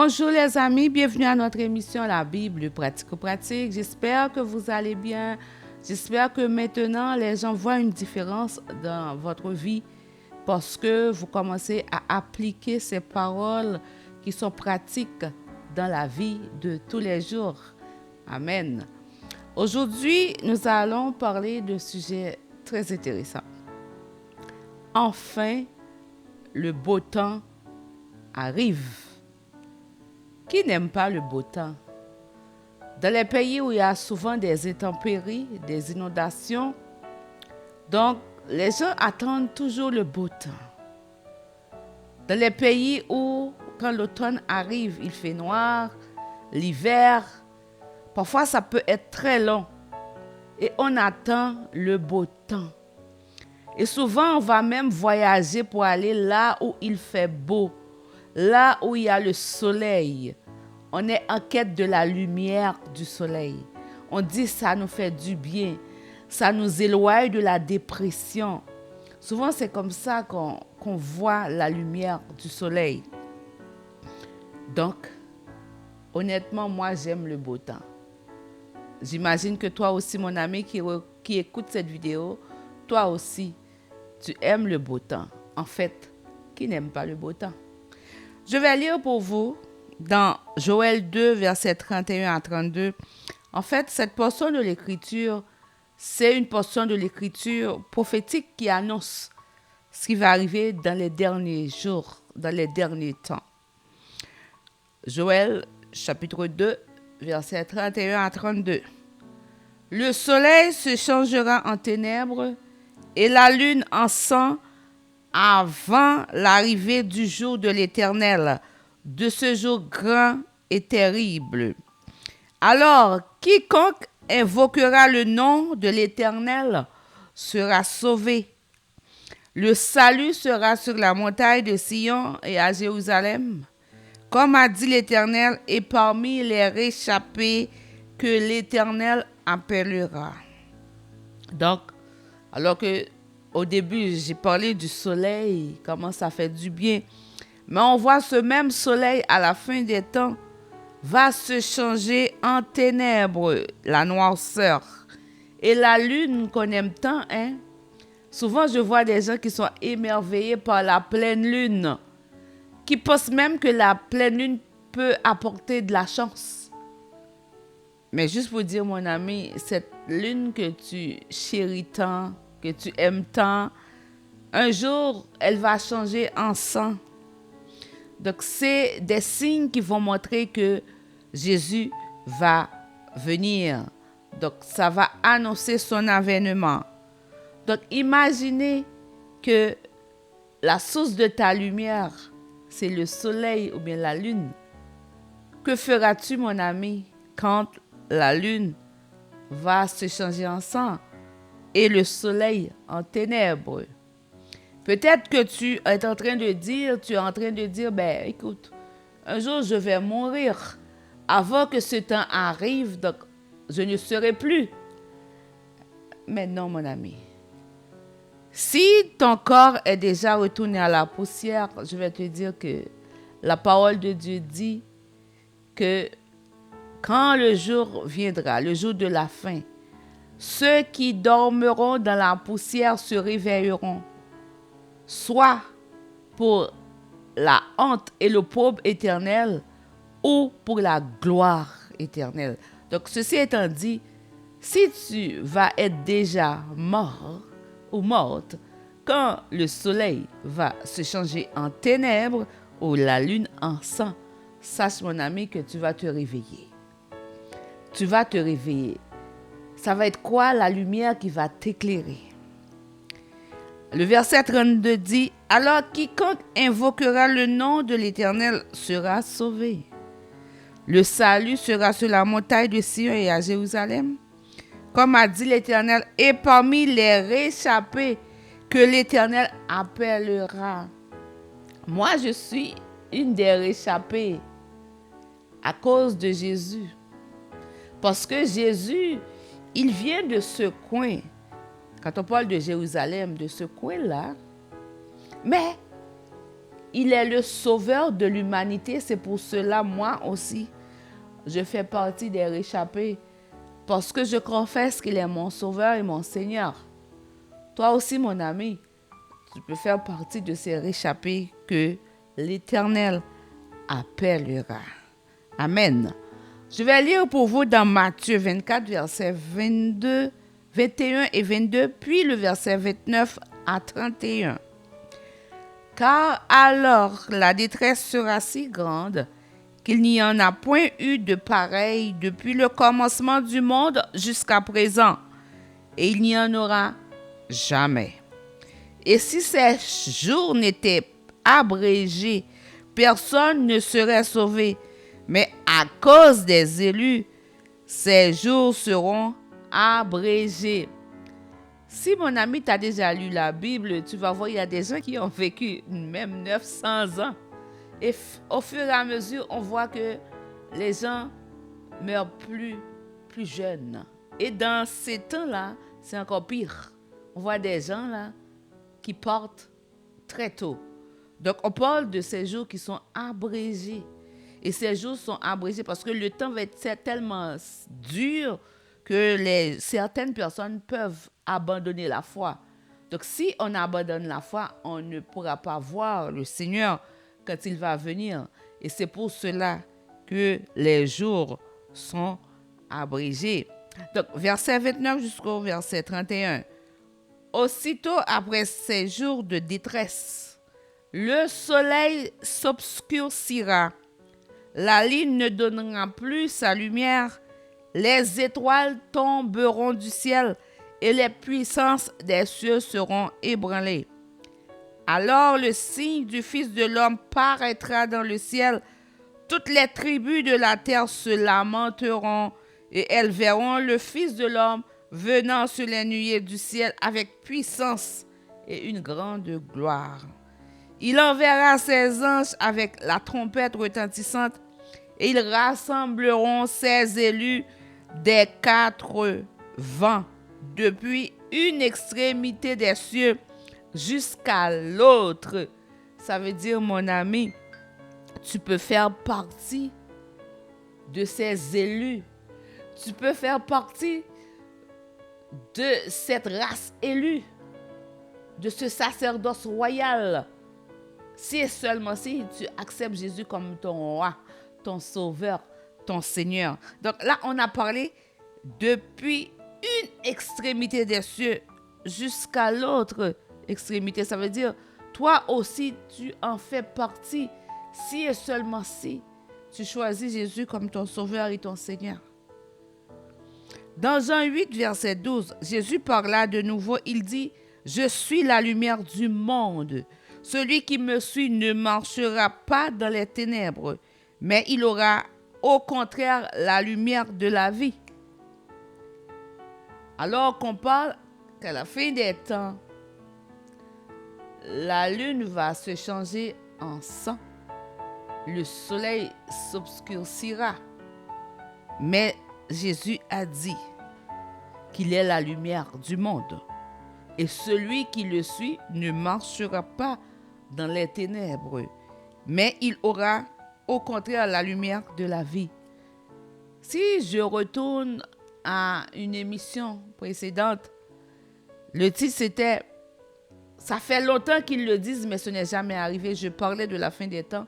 Bonjour les amis, bienvenue à notre émission La Bible pratico-pratique. J'espère que vous allez bien. J'espère que maintenant les gens voient une différence dans votre vie parce que vous commencez à appliquer ces paroles qui sont pratiques dans la vie de tous les jours. Amen. Aujourd'hui, nous allons parler d'un sujet très intéressant. Enfin, le beau temps arrive. Qui n'aime pas le beau temps? Dans les pays où il y a souvent des intempéries, des inondations, donc les gens attendent toujours le beau temps. Dans les pays où, quand l'automne arrive, il fait noir, l'hiver, parfois ça peut être très long et on attend le beau temps. Et souvent, on va même voyager pour aller là où il fait beau, là où il y a le soleil. On est en quête de la lumière du soleil. On dit ça nous fait du bien. Ça nous éloigne de la dépression. Souvent, c'est comme ça qu'on voit la lumière du soleil. Donc, honnêtement, moi, j'aime le beau temps. J'imagine que toi aussi, mon ami qui écoute cette vidéo, toi aussi, tu aimes le beau temps. En fait, qui n'aime pas le beau temps? Je vais lire pour vous dans Joël 2, versets 31 à 32. En fait, cette portion de l'Écriture, c'est une portion de l'Écriture prophétique qui annonce ce qui va arriver dans les derniers jours, dans les derniers temps. Joël, chapitre 2, versets 31 à 32. Le soleil se changera en ténèbres et la lune en sang avant l'arrivée du jour de l'Éternel, de ce jour grand et terrible. Alors, quiconque invoquera le nom de l'Éternel sera sauvé. Le salut sera sur la montagne de Sion et à Jérusalem, comme a dit l'Éternel, et parmi les réchappés que l'Éternel appellera. Donc, alors que au début, j'ai parlé du soleil, comment ça fait du bien. Mais on voit ce même soleil à la fin des temps va se changer en ténèbres, la noirceur. Et la lune qu'on aime tant, hein. Souvent, je vois des gens qui sont émerveillés par la pleine lune, qui pensent même que la pleine lune peut apporter de la chance. Mais juste pour dire, mon ami, cette lune que tu chéris tant, que tu aimes tant, un jour, elle va changer en sang. Donc, c'est des signes qui vont montrer que Jésus va venir. Donc, ça va annoncer son avènement. Donc, imaginez que la source de ta lumière, c'est le soleil ou bien la lune. Que feras-tu, mon ami, quand la lune va se changer en sang et le soleil en ténèbres? Peut-être que tu es en train de dire, ben écoute, un jour je vais mourir. Avant que ce temps arrive, donc je ne serai plus. Mais non, mon ami. Si ton corps est déjà retourné à la poussière, je vais te dire que la parole de Dieu dit que quand le jour viendra, le jour de la fin, ceux qui dormiront dans la poussière se réveilleront, soit pour la honte et l'opprobre éternel, ou pour la gloire éternelle. Donc, ceci étant dit, si tu vas être déjà mort ou morte, quand le soleil va se changer en ténèbres ou la lune en sang, sache, mon ami, que tu vas te réveiller. Tu vas te réveiller. Ça va être quoi la lumière qui va t'éclairer? Le verset 32 dit, « Alors quiconque invoquera le nom de l'Éternel sera sauvé. Le salut sera sur la montagne de Sion et à Jérusalem, comme a dit l'Éternel, et parmi les réchappés que l'Éternel appellera. » Moi, je suis une des réchappées à cause de Jésus. Parce que Jésus, il vient de ce coin. Quand on parle de Jérusalem, de ce coin-là, mais Il est le sauveur de l'humanité. C'est pour cela, moi aussi, je fais partie des réchappés. Parce que je confesse qu'il est mon sauveur et mon Seigneur. Toi aussi, mon ami, tu peux faire partie de ces réchappés que l'Éternel appellera. Amen. Je vais lire pour vous dans Matthieu 24, versets 22, 21 et 22, puis le verset 29 à 31. Car alors la détresse sera si grande qu'il n'y en a point eu de pareil depuis le commencement du monde jusqu'à présent, et il n'y en aura jamais. Et si ces jours n'étaient abrégés, personne ne serait sauvé. Mais à cause des élus, ces jours seront abrégés. Si mon ami t'a déjà lu la Bible, tu vas voir, il y a des gens qui ont vécu même 900 ans. Et au fur et à mesure, on voit que les gens meurent plus jeunes. Et dans ces temps-là, c'est encore pire. On voit des gens là qui partent très tôt. Donc, on parle de ces jours qui sont abrégés. Et ces jours sont abrégés parce que le temps va être tellement dur que certaines personnes peuvent abandonner la foi. Donc, si on abandonne la foi, on ne pourra pas voir le Seigneur quand il va venir. Et c'est pour cela que les jours sont abrégés. Donc, verset 29 jusqu'au verset 31. Aussitôt après ces jours de détresse, le soleil s'obscurcira, la lune ne donnera plus sa lumière, les étoiles tomberont du ciel et les puissances des cieux seront ébranlées. Alors le signe du Fils de l'homme paraîtra dans le ciel. Toutes les tribus de la terre se lamenteront et elles verront le Fils de l'homme venant sur les nuées du ciel avec puissance et une grande gloire. Il enverra ses anges avec la trompette retentissante et ils rassembleront ses élus des quatre vents, depuis une extrémité des cieux jusqu'à l'autre. Ça veut dire, mon ami, tu peux faire partie de ces élus. Tu peux faire partie de cette race élue, de ce sacerdoce royal. Si et seulement si tu acceptes Jésus comme ton roi, ton sauveur, ton Seigneur. Donc là, on a parlé depuis une extrémité des cieux jusqu'à l'autre extrémité. Ça veut dire, toi aussi, tu en fais partie. Si et seulement si tu choisis Jésus comme ton sauveur et ton Seigneur. Dans Jean 8, verset 12, Jésus parla de nouveau. Il dit, « Je suis la lumière du monde. Celui qui me suit ne marchera pas dans les ténèbres, mais il aura au contraire la lumière de la vie. » Alors qu'on parle qu'à la fin des temps, la lune va se changer en sang, le soleil s'obscurcira. Mais Jésus a dit qu'il est la lumière du monde. Et celui qui le suit ne marchera pas dans les ténèbres, mais il aura au contraire la lumière de la vie. Si je retourne à une émission précédente, le titre c'était « Ça fait longtemps qu'ils le disent, mais ce n'est jamais arrivé ». Je parlais de la fin des temps,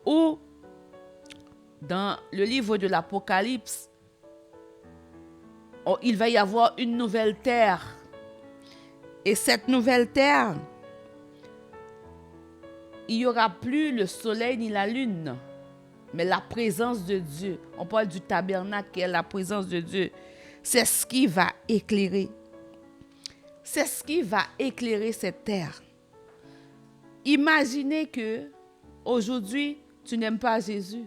où dans le livre de l'Apocalypse, il va y avoir une nouvelle terre. Et cette nouvelle terre, il n'y aura plus le soleil ni la lune, mais la présence de Dieu. On parle du tabernacle qui est la présence de Dieu. C'est ce qui va éclairer. C'est ce qui va éclairer cette terre. Imaginez que aujourd'hui, tu n'aimes pas Jésus,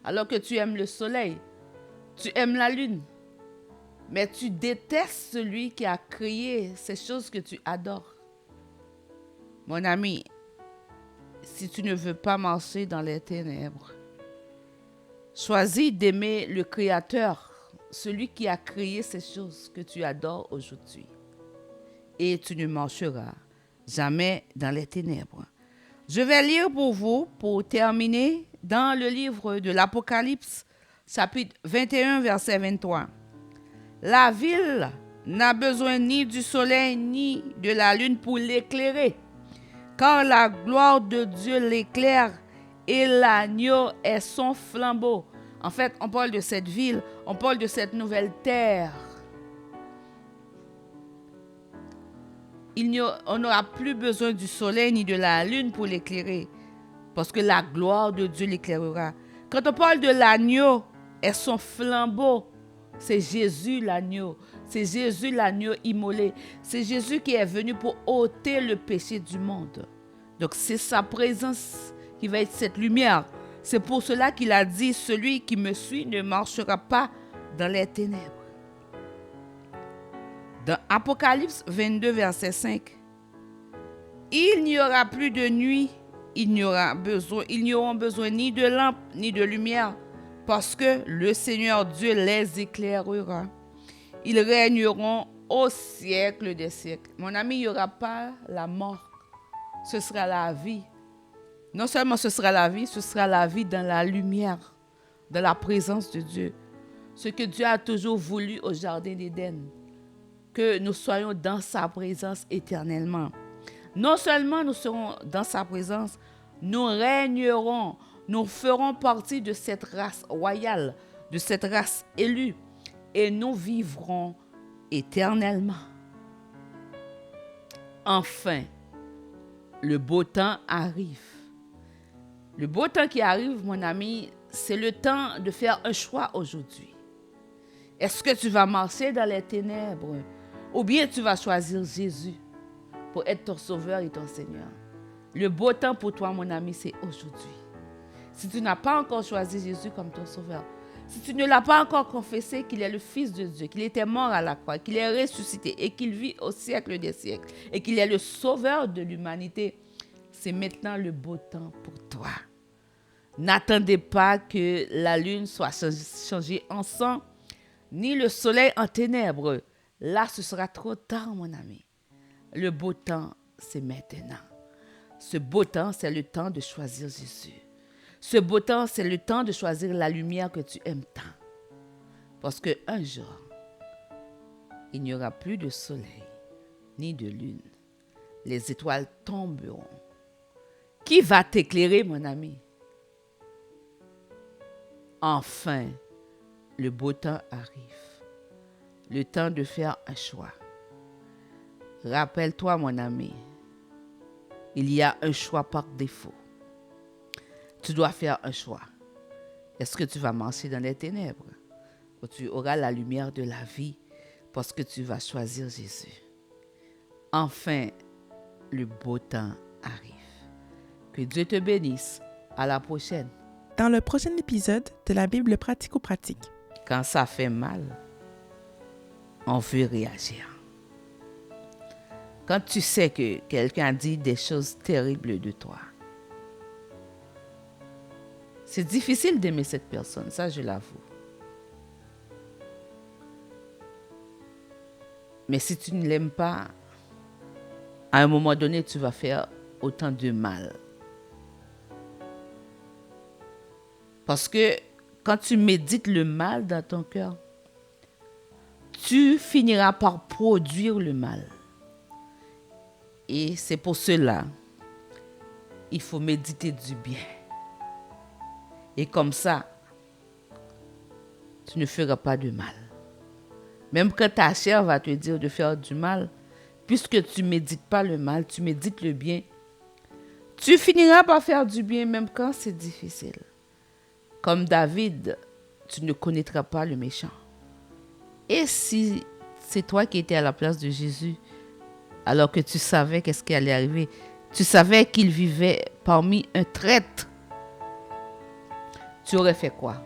alors que tu aimes le soleil, tu aimes la lune, mais tu détestes celui qui a créé ces choses que tu adores. Mon ami, si tu ne veux pas marcher dans les ténèbres, choisis d'aimer le Créateur, celui qui a créé ces choses que tu adores aujourd'hui. Et tu ne marcheras jamais dans les ténèbres. Je vais lire pour vous, pour terminer, dans le livre de l'Apocalypse, chapitre 21, verset 23. La ville n'a besoin ni du soleil ni de la lune pour l'éclairer, car la gloire de Dieu l'éclaire et l'agneau est son flambeau. En fait, on parle de cette ville, on parle de cette nouvelle terre. On n'aura plus besoin du soleil ni de la lune pour l'éclairer, parce que la gloire de Dieu l'éclairera. Quand on parle de l'agneau et son flambeau, c'est Jésus l'agneau. C'est Jésus l'agneau immolé. C'est Jésus qui est venu pour ôter le péché du monde. Donc c'est sa présence qui va être cette lumière. C'est pour cela qu'il a dit, celui qui me suit ne marchera pas dans les ténèbres. Dans Apocalypse 22, verset 5, il n'y aura plus de nuit, ils n'auront besoin ni de lampe ni de lumière, parce que le Seigneur Dieu les éclairera. Ils régneront au siècle des siècles. Mon ami, il n'y aura pas la mort, ce sera la vie. Non seulement ce sera la vie dans la lumière, dans la présence de Dieu. Ce que Dieu a toujours voulu au jardin d'Éden, que nous soyons dans sa présence éternellement. Non seulement nous serons dans sa présence, nous régnerons, nous ferons partie de cette race royale, de cette race élue, et nous vivrons éternellement. Enfin, le beau temps arrive. Le beau temps qui arrive, mon ami, c'est le temps de faire un choix aujourd'hui. Est-ce que tu vas marcher dans les ténèbres ou bien tu vas choisir Jésus pour être ton sauveur et ton Seigneur? Le beau temps pour toi, mon ami, c'est aujourd'hui. Si tu n'as pas encore choisi Jésus comme ton sauveur, si tu ne l'as pas encore confessé qu'il est le Fils de Dieu, qu'il était mort à la croix, qu'il est ressuscité et qu'il vit au siècle des siècles et qu'il est le sauveur de l'humanité, c'est maintenant le beau temps pour toi. N'attendez pas que la lune soit changée en sang, ni le soleil en ténèbres. Là, ce sera trop tard, mon ami. Le beau temps, c'est maintenant. Ce beau temps, c'est le temps de choisir Jésus. Ce beau temps, c'est le temps de choisir la lumière que tu aimes tant. Parce qu'un jour, il n'y aura plus de soleil, ni de lune. Les étoiles tomberont. Qui va t'éclairer, mon ami? Enfin, le beau temps arrive. Le temps de faire un choix. Rappelle-toi, mon ami, il y a un choix par défaut. Tu dois faire un choix. Est-ce que tu vas marcher dans les ténèbres ou tu auras la lumière de la vie parce que tu vas choisir Jésus? Enfin, le beau temps arrive. Que Dieu te bénisse. À la prochaine. Dans le prochain épisode de la Bible pratico-pratique. Quand ça fait mal, on veut réagir. Quand tu sais que quelqu'un dit des choses terribles de toi, c'est difficile d'aimer cette personne, ça je l'avoue. Mais si tu ne l'aimes pas, à un moment donné, tu vas faire autant de mal. Parce que quand tu médites le mal dans ton cœur, tu finiras par produire le mal. Et c'est pour cela, il faut méditer du bien. Et comme ça, tu ne feras pas de mal. Même quand ta chair va te dire de faire du mal, puisque tu ne médites pas le mal, tu médites le bien, tu finiras par faire du bien même quand c'est difficile. Comme David, tu ne connaîtras pas le méchant. Et si c'est toi qui étais à la place de Jésus, alors que tu savais qu'est-ce qui allait arriver, tu savais qu'il vivait parmi un traître, tu aurais fait quoi?